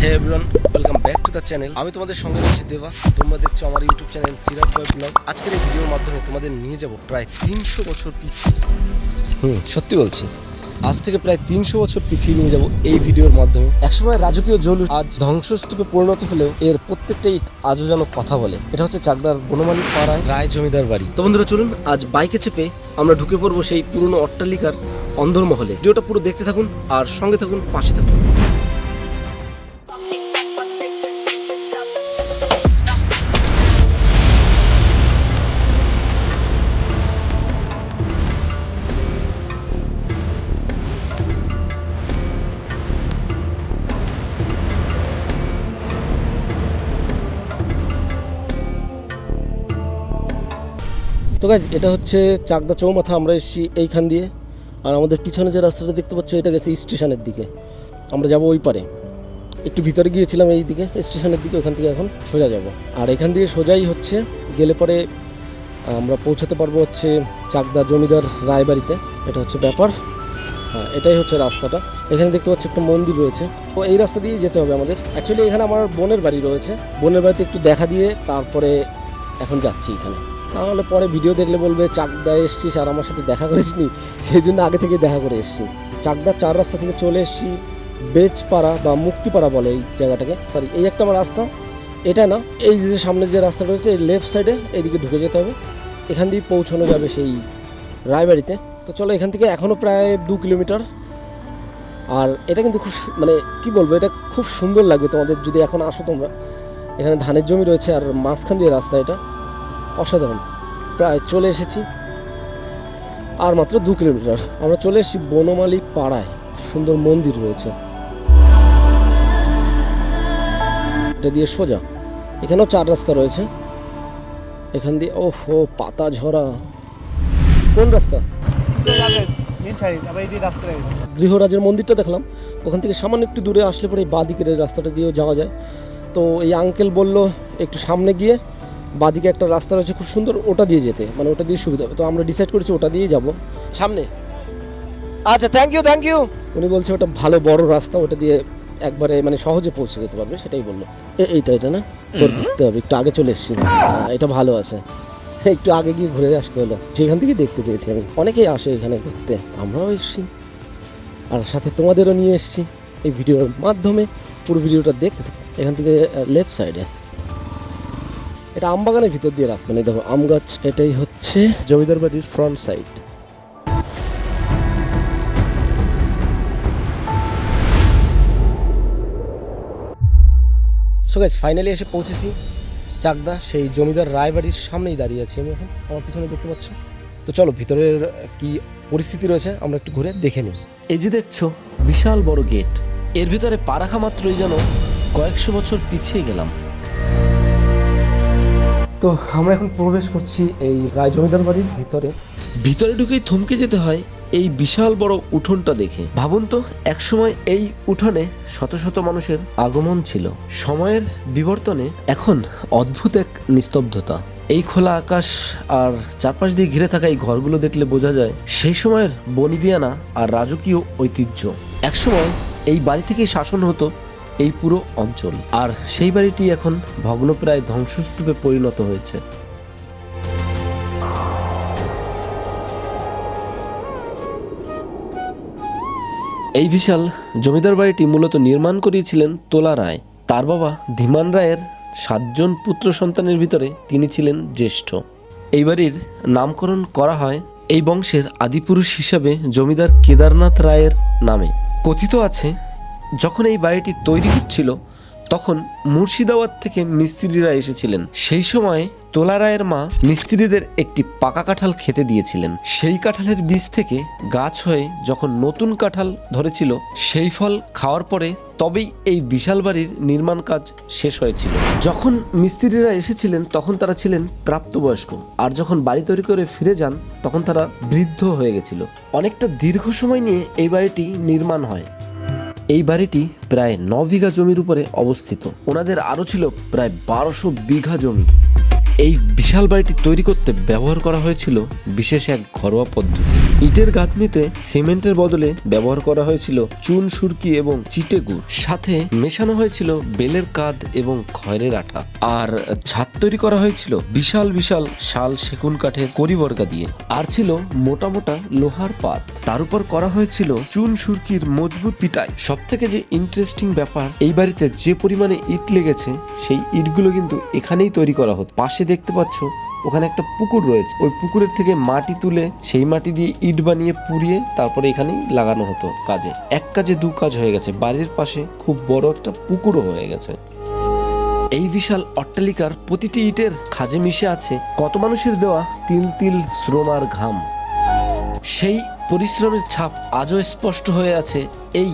Hey everyone, welcome back to the channel. আমি তোমাদের সঙ্গে রয়েছি দেবা। তোমরা দেখছো আমার YouTube channel Chirag boy blog. আজকের এই ভিডিওর মাধ্যমে তোমাদের নিয়ে যাব প্রায় 300 বছর পিছিয়ে। সত্যি বলছি, আজ থেকে প্রায় 300 বছর পিছিয়ে নিয়ে যাব এই ভিডিওর মাধ্যমে। একসময় রাজকীয় জলু আজ ধ্বংসস্তূপে পরিণত হলেও এর প্রত্যেকটা ইট আজও যেন কথা বলে। এটা হচ্ছে চাকদার বনমালী পাড়ায় রায় জমিদার বাড়ি। তো বন্ধুরা চলুন আজ বাইকে চেপে আমরা ঢুকে পড়বো সেই পুরনো অট্টালিকার অন্দরমহলে। ভিডিওটা পুরো দেখতে থাকুন আর সঙ্গে থাকুন, পাশে থাকুন। তো গাইজ, এটা হচ্ছে চাকদা চৌমাথা। আমরা এসেছি এইখান দিয়ে, আর আমাদের পিছনে যে রাস্তাটা দেখতে পাচ্ছ এটা গেছে স্টেশনের দিকে। আমরা যাব ওই পারে, একটু ভিতরে গিয়েছিলাম এই দিকে স্টেশনের দিকে, ওখান থেকে এখন সোজা যাব। আর এখান দিয়ে সোজাই হচ্ছে গেলে পরে আমরা পৌঁছাতে পারবো হচ্ছে চাকদা জমিদার রায়বাড়িতে। এটা হচ্ছে ব্যাপার। হ্যাঁ, এটাই হচ্ছে রাস্তাটা। এখানে দেখতে পাচ্ছি একটা মন্দির রয়েছে। তো এই রাস্তা দিয়েই যেতে হবে আমাদের। অ্যাকচুয়ালি এখানে আমার বোনের বাড়ি রয়েছে, বোনের বাড়িতে একটু দেখা দিয়ে তারপরে এখন যাচ্ছি এখানে। তাহলে পরে ভিডিও দেখলে বলবে চাকদায় এসছিস আর আমার সাথে দেখা করিস নি, সেই জন্য আগে থেকে দেখা করে এসছি। চাকদা 4 রাস্তা থেকে চলে এসছি বেজপাড়া বা মুক্তিপাড়া বলে এই জায়গাটাকে। সরি, এই একটা আমার রাস্তা, এটা না, এই যে সামনে যে রাস্তা রয়েছে এই লেফট সাইডে এইদিকে ঢুকে যেতে হবে। এখান দিয়ে পৌঁছানো যাবে সেই রায়বাড়িতে। তো চলো, এখান থেকে এখনও প্রায় 2 কিলোমিটার। আর এটা কিন্তু খুব মানে কি বলবো, এটা খুব সুন্দর লাগবে তোমাদের যদি এখন আসো তোমরা। এখানে ধানের জমি রয়েছে আর মাঝখান দিয়ে রাস্তা, এটা অসাধারণ। প্রায় চলে এসেছি, আর মাত্র 2 কিলোমিটার। আমরা চলে এসেছি বনমালী পাড়ায়। সুন্দর মন্দির রয়েছে এটা দিয়ে সোজা। এখানেও 4 রাস্তা রয়েছে এখান দিয়ে। ওহো, পাতা ঝরা। কোন রাস্তা? গৃহরাজের মন্দিরটা দেখলাম, ওখান থেকে সামান্য একটু দূরে আসলে পরে বাঁ দিকের এই রাস্তাটা দিয়েও যাওয়া যায়। তো এই আঙ্কেল বলল একটু সামনে গিয়ে বাঁদিকে একটা রাস্তা রয়েছে খুব সুন্দর, ওটা দিয়ে যেতে, মানে ওটা দিয়ে সুবিধা হবে। তো আমরা ডিসাইড করেছি ওটা দিয়েই যাব সামনে। আচ্ছা, থ্যাংক ইউ। উনি বলছে ওটা ভালো বড় রাস্তা, ওটা দিয়ে একবারে মানে সহজে পৌঁছে যেতে পারবে, সেটাই বললো। এটা না, ওর ঘুরতে হবে। একটু আগে চলে এসেছি, এটা ভালো আছে। একটু আগে গিয়ে ঘুরে আসতে হলো, যেখান থেকে দেখতে পেয়েছি আমি। অনেকেই আসে এখানে ঘুরতে, আমরাও এসেছি আর সাথে তোমাদেরও নিয়ে এসেছি এই ভিডিওর মাধ্যমে। পুরো ভিডিওটা দেখতে থাকো। এখান থেকে লেফট সাইডে এটা আমবাগানের ভিতর দিয়ে রাস্তা, মানে দেখো আম গাছ। এটাই হচ্ছে জমিদার বাড়ির front side. So guys, finally এসে পৌঁছেছি চাকদা সেই জমিদার রায়বাড়ির সামনেই দাঁড়িয়ে আছি আমি এখন। আমার পিছনে দেখতে পাচ্ছ। তো চলো, ভিতরের কি পরিস্থিতি রয়েছে আমরা একটু ঘুরে দেখে নিই। এই যে দেখছো বিশাল বড় গেট, এর ভিতরে পা রাখা মাত্রই যেন কয়েকশো বছর পিছিয়ে গেলাম। তো আমরা এখন প্রবেশ করছি এই রায় জমিদার বাড়ির ভিতরে ঢুকেই থমকে যেতে হয় এই বিশাল বড় উঠোনটা দেখে। ভাবুন তো, একসময় এই উঠোনে শত শত মানুষের আগমন ছিল। সময়ের বিবর্তনে এখন অদ্ভুত এক নিস্তব্ধতা। এই খোলা আকাশ আর চারপাশ দিয়ে ঘিরে থাকা এই ঘরগুলো দেখলে বোঝা যায় সেই সময়ের বনিদিয়ানা আর রাজকীয় ঐতিহ্য। একসময় এই বাড়ি থেকেই শাসন হতো এই পুরো অঞ্চল, আর সেই বাড়িটি এখন ভগ্নপ্রায় ধ্বংসস্তূপে পরিণত হয়েছে। এই বিশাল জমিদার বাড়িটি মূলত নির্মাণ করিয়েছিলেন তোলা রায়। তার বাবা ধীমান রায়ের 7 জন পুত্র সন্তানের ভিতরে তিনি ছিলেন জ্যেষ্ঠ। এই বাড়ির নামকরণ করা হয় এই বংশের আদিপুরুষ হিসাবে জমিদার কেদারনাথ রায়ের নামে। কথিত আছে, যখন এই বাড়িটি তৈরি হচ্ছিল তখন মুর্শিদাবাদ থেকে মিস্ত্রিরা এসেছিলেন। সেই সময় তোলা রায়ের মা মিস্ত্রিদের একটি পাকা কাঁঠাল খেতে দিয়েছিলেন। সেই কাঁঠালের বীজ থেকে গাছ হয়ে যখন নতুন কাঁঠাল ধরেছিল, সেই ফল খাওয়ার পরে তবেই এই বিশাল বাড়ির নির্মাণ কাজ শেষ হয়েছিল। যখন মিস্ত্রিরা এসেছিলেন তখন তারা ছিলেন প্রাপ্তবয়স্ক, আর যখন বাড়ি তৈরি করে ফিরে যান তখন তারা বৃদ্ধ হয়ে গেছিল। অনেকটা দীর্ঘ সময় নিয়ে এই বাড়িটি নির্মাণ হয়। এই বাড়িটি প্রায় 9 বিঘা জমির উপরে অবস্থিত। ওনাদের আরও ছিল প্রায় 1200 বিঘা জমি। এই বিশাল বাড়িটি তৈরি করতে ব্যবহার করা হয়েছিল বিশেষ এক ঘরোয়া পদ্ধতি। ইটের গাঁথনিতে সিমেন্টের বদলে ব্যবহার করা হয়েছিল চুন সুরকি এবং চিটে গুড়, সাথে মেশানো হয়েছিল বেলের কাদ এবং খয়েরের আঠা। আর ছাদ তৈরি করা হয়েছিল বিশাল বিশাল শাল সেগুন কাঠের কড়িবর্গা দিয়ে, আর ছিল মোটা মোটা লোহার পাত। তার উপর করা হয়েছিল চুন সুরকির মজবুত পিটাই। সব থেকে যে ইন্টারেস্টিং ব্যাপার, এই বাড়িতে যে পরিমাণে ইট লেগেছে সেই ইটগুলো কিন্তু এখানেই তৈরি করা হতো। পাশে দেখতে পাচ্ছ ওখানে একটা পুকুর রয়েছে, ওই পুকুরের থেকে মাটি তুলে সেই মাটি দিয়ে ইট বানিয়ে পুড়িয়ে তারপরে এখানেই লাগানো হতো কাজে। এক কাজে দু কাজ হয়ে গেছে, বাড়ির পাশে খুব বড় একটা পুকুরও হয়ে গেছে। এই বিশাল অট্টালিকার প্রতিটি ইটের খাজে মিশে আছে কত মানুষের দেওয়া তিল তিল শ্রম আর ঘাম। সেই পরিশ্রমের ছাপ আজও স্পষ্ট হয়ে আছে এই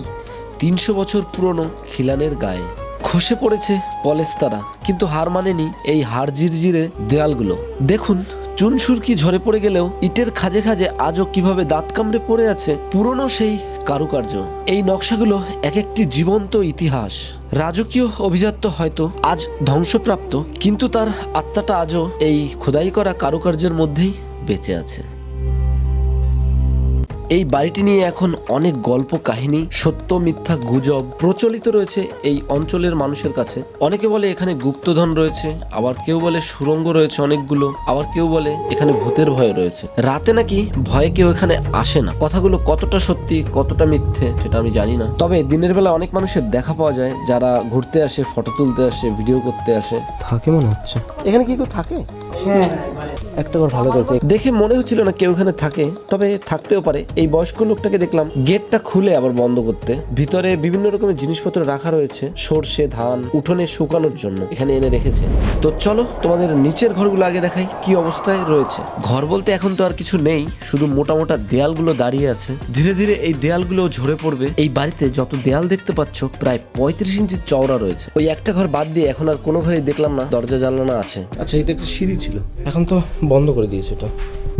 300 বছর পুরনো খিলানের গায়ে। খসে পড়েছে পলেস্তারা, কিন্তু হার মানেনি এই হাড় জিরজিরে দেয়ালগুলো। দেখুন, চুন সুরকি ঝরে পড়ে গেলেও ইটের খাজে খাজে আজও কিভাবে দাঁত কামড়ে পড়ে আছে পুরনো সেই কারুকার্য। এই নকশাগুলো এক একটি জীবন্ত ইতিহাস। রাজকীয় অভিজাত্য হয়তো আজ ধ্বংসপ্রাপ্ত, কিন্তু তার আত্মাটা আজও এই খোদাই করা কারুকার্যের মধ্যেই বেঁচে আছে। এই বাড়িটি নিয়ে এখন অনেক গল্প কাহিনী, সত্য মিথ্যা গুজব প্রচলিত রয়েছে এই অঞ্চলের মানুষের কাছে। অনেকে বলে এখানে গুপ্তধন রয়েছে, আবার কেউ বলে সুড়ঙ্গ রয়েছে অনেকগুলো, আবার কেউ বলে এখানে ভূতের ভয় রয়েছে। রাতে নাকি ভয়ে কেউ এখানে আসে না। কথাগুলো কতটা সত্যি কতটা মিথ্যে সেটা আমি জানি না, তবে দিনের বেলা অনেক মানুষের দেখা পাওয়া যায় যারা ঘুরতে আসে, ফটো তুলতে আসে, ভিডিও করতে আসে। থাকে মনে হচ্ছে এখানে কি কেউ থাকে? হ্যাঁ, একটা ঘর ভালো করেছে, দেখে মনে হচ্ছিল না কেউ এখানে থাকে, তবে থাকতেও পারে। এই বয়স্ক লোকটাকে দেখলাম গেটটা খুলে আবার বন্ধ করতে। ভিতরে বিভিন্ন রকমের জিনিসপত্র রাখা রয়েছে, সর্ষে ধান উঠোনে শুকানোর জন্য এখানে এনে রেখেছে। তো চলো তোমাদের নিচের ঘরগুলো আগে দেখাই কি অবস্থায় রয়েছে। ঘর বলতে এখন তো আর কিছু নেই, শুধু মোটা মোটা দেয়ালগুলো দাঁড়িয়ে আছে। ধীরে ধীরে এই দেয়ালগুলো ঝরে পড়বে। এই বাড়িতে যত দেয়াল দেখতে পাচ্ছ প্রায় 35 ইঞ্চি চওড়া রয়েছে। ওই একটা ঘর বাদ দিয়ে এখন আর কোনো ঘরেই দেখলাম না দরজা জানলা আছে। আচ্ছা, এটা একটা সিঁড়ি ছিল, এখন তো বন্ধ করে দিয়েছে এটা।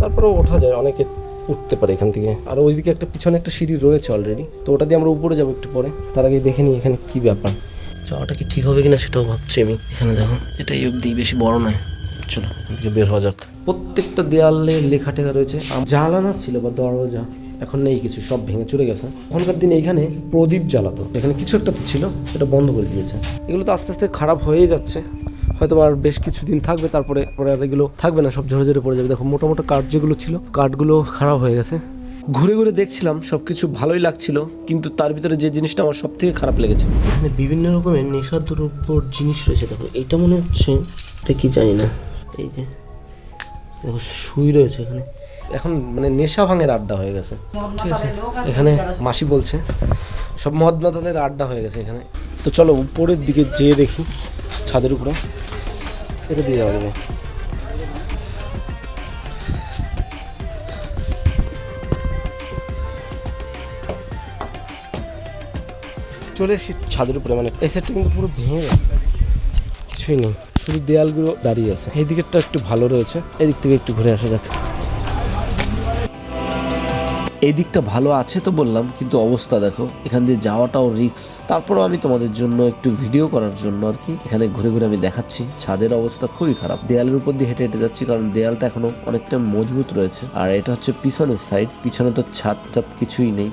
তারপরেও ওঠা যায়, অনেকে উঠতে পারে এখান থেকে। আর ওইদিকে একটা পিছনে একটা সিঁড়ি রয়েছে অলরেডি, তো ওটা দিয়ে আমরা উপরে যাবো একটু পরে। তার আগে দেখে নিই এখানে কি ব্যাপার, যাওয়াটা কি ঠিক হবে কিনা সেটাও ভাবছি আমি। এখানে দেখো, এটাই অব্দি, বেশি বড় নয়। চলো এখান থেকে বের হওয়া যাক। প্রত্যেকটা দেয়ালে লেখা টেখা রয়েছে। জানালা ছিল বা দরজা, এখন নেই কিছু, সব ভেঙে চলে গেছে। এখনকার দিনে এখানে প্রদীপ জ্বালাতো, এখানে কিছু একটা ছিল, সেটা বন্ধ করে দিয়েছে। এগুলো তো আস্তে আস্তে খারাপ হয়েই যাচ্ছে, হয়তো আর বেশ কিছুদিন থাকবে, তারপরে আর এগুলো থাকবে না, সব ঝরে ঝরে পড়ে যাবে। দেখো মোটা মোটা কাঠ যেগুলো ছিল, কাঠগুলো খারাপ হয়ে গেছে। ঘুরে ঘুরে দেখছিলাম সবকিছু ভালোই লাগছিল, কিন্তু তার ভিতরে যে জিনিসটা আমার সব থেকে খারাপ লেগেছে, এখানে বিভিন্ন রকমের নেশাদ্রব্য জিনিস রয়েছে। দেখো, এটা মনে হচ্ছে, এটা কি জানি না, এই যে দেখো সুই রয়েছে এখানে। এখন মানে নেশা ভাঙের আড্ডা হয়ে গেছে, ঠিক আছে। এখানে মাসি বলছে সব মদ মাতালের আড্ডা হয়ে গেছে এখানে। তো চলো উপরের দিকে যেয়ে দেখি, ছাদের উপরে এটা দিয়ে যাওয়া যাবে। চলে এসেছি ছাদের উপরে, মানে এই সাইডটা কিন্তু পুরো ভেঙে গেছে, কিছুই নেই, শুধু দেয়ালগুলো দাঁড়িয়ে আছে। এই দিকেরটা একটু ভালো রয়েছে, এদিক থেকে একটু ঘুরে আসা যাক। এই দিকটা ভালো আছে তো বললাম, কিন্তু অবস্থা দেখো, এখান দিয়ে যাওয়াটাও রিস্ক। তারপরেও আমি তোমাদের জন্য একটু ভিডিও করার জন্য আর কি এখানে ঘুরে ঘুরে আমি দেখাচ্ছি। ছাদের অবস্থা খুবই খারাপ, দেয়ালের উপর দিয়ে হেঁটে হেঁটে যাচ্ছি, কারণ দেয়ালটা এখনো অনেকটা মজবুত রয়েছে। আর এটা হচ্ছে পিছনের সাইড, পিছনে তো ছাদ টাদ কিছুই নেই।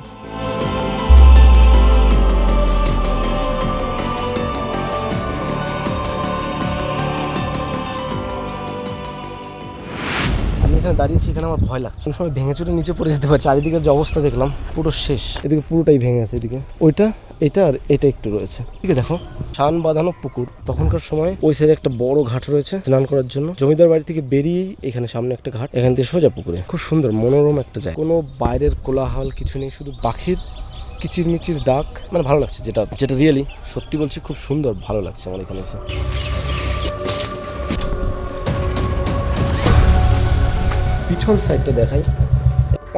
এখানে দাঁড়িয়েছি, এখানে আমার ভয় লাগছে, সময় ভেঙে চুরে নিচে পড়ে যেতে পারে। চারিদিকের যে অবস্থা দেখলাম পুরো শেষ, এদিকে পুরোটাই ভেঙে আছে, এদিকে ওইটা, এটা আর এটা একটু রয়েছে। ঠিক আছে, দেখো ছান বাঁধানো পুকুর। তখনকার সময় ওই সাইডে একটা বড় ঘাট রয়েছে স্নান করার জন্য। জমিদার বাড়ি থেকে বেরিয়েই এখানে সামনে একটা ঘাট, এখান থেকে সোজা পুকুরে। খুব সুন্দর মনোরম একটা জায়গা, কোনো বাইরের কোলাহল কিছু নেই, শুধু পাখির কিচিরমিচির ডাক। মানে ভালো লাগছে, যেটা রিয়েলি সত্যি বলছি, খুব সুন্দর ভালো লাগছে আমার এখানে এসে। পিছন সাইডটা দেখাই,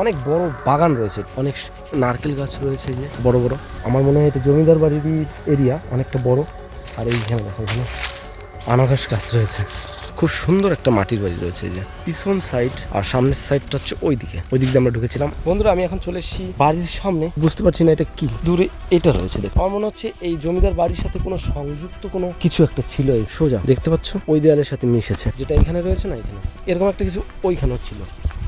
অনেক বড় বাগান রয়েছে, অনেক নারকেল গাছ রয়েছে, যে বড় বড়। আমার মনে হয় এটা জমিদার বাড়ির এরিয়া, অনেকটা বড়। আর এইখানে দেখো, এখানে আনারস গাছ রয়েছে। খুব সুন্দর একটা মাটির বাড়ি রয়েছে, এই যে পিছন সাইড। আর সামনের সাইডটা হচ্ছে ওই দিক দিয়ে আমরা ঢুকেছিলাম। বন্ধুরা, আমি এখন চলে এসেছি বাড়ির সামনে, বুঝতে পারছি না এটা কি, দূরে এটা রয়েছে। দেখো, আমার মনে হচ্ছে এই জমিদার বাড়ির সাথে কোনো সংযুক্ত কোনো কিছু একটা ছিল। এই সোজা দেখতে পাচ্ছ ওই দেয়ালের সাথে মিশেছে, যেটা এখানে রয়েছে না, এখানে এরকম একটা কিছু ওইখানেও ছিল।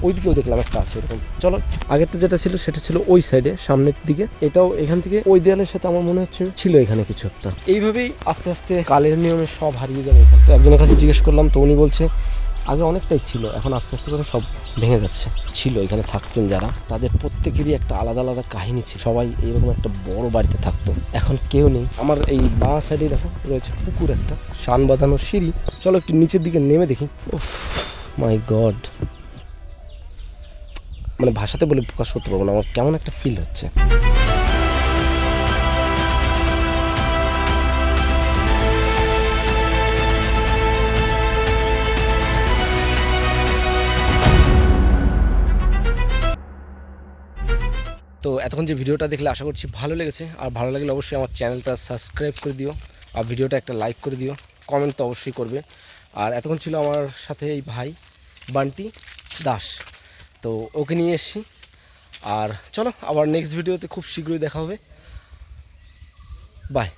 ওইদিকেও দেখলাম একটা আছে এরকম। চলো, আগেরটা যেটা ছিল সেটা ছিল ওই সাইডে সামনের দিকে, এটাও এখান থেকে ওই দেয়ালের সাথে আমার মনে হচ্ছে ছিল এখানে কিছু একটা। এইভাবেই আস্তে আস্তে কালের নিয়মে সব হারিয়ে যাবে এখানে। তো একজনের কাছে জিজ্ঞেস করলাম, তো উনি বলছে আগে অনেকটাই ছিল, এখন আস্তে আস্তে করে সব ভেঙে যাচ্ছে। ছিল এখানে থাকতেন যারা, তাদের প্রত্যেকেরই একটা আলাদা আলাদা কাহিনী ছিল, সবাই এইরকম একটা বড় বাড়িতে থাকতো। এখন কেউ নেই। আমার এই বাঁ সাইডে দেখো রয়েছে পুকুর, একটা শান বাঁধানো সিঁড়ি। চলো একটু নিচের দিকে নেমে দেখি। মাই গড, মানে ভাষাতে বলে প্রকাশ করতে পারবো না, আমার কেমন একটা ফিল হচ্ছে। তো এতক্ষণ যে ভিডিওটা দেখলে আশা করছি ভালো লেগেছে, আর ভালো লাগলে অবশ্যই আমার চ্যানেলটা সাবস্ক্রাইব করে দিও, আর ভিডিওটা একটা লাইক করে দিও, কমেন্ট তো অবশ্যই করবে। আর এতক্ষণ ছিল আমার সাথে এই ভাই বান্টি দাস, তো ওকে নিয়ে এসেছি। আর চলো আবার নেক্সট ভিডিওতে খুব শীঘ্রই দেখা হবে। বাই।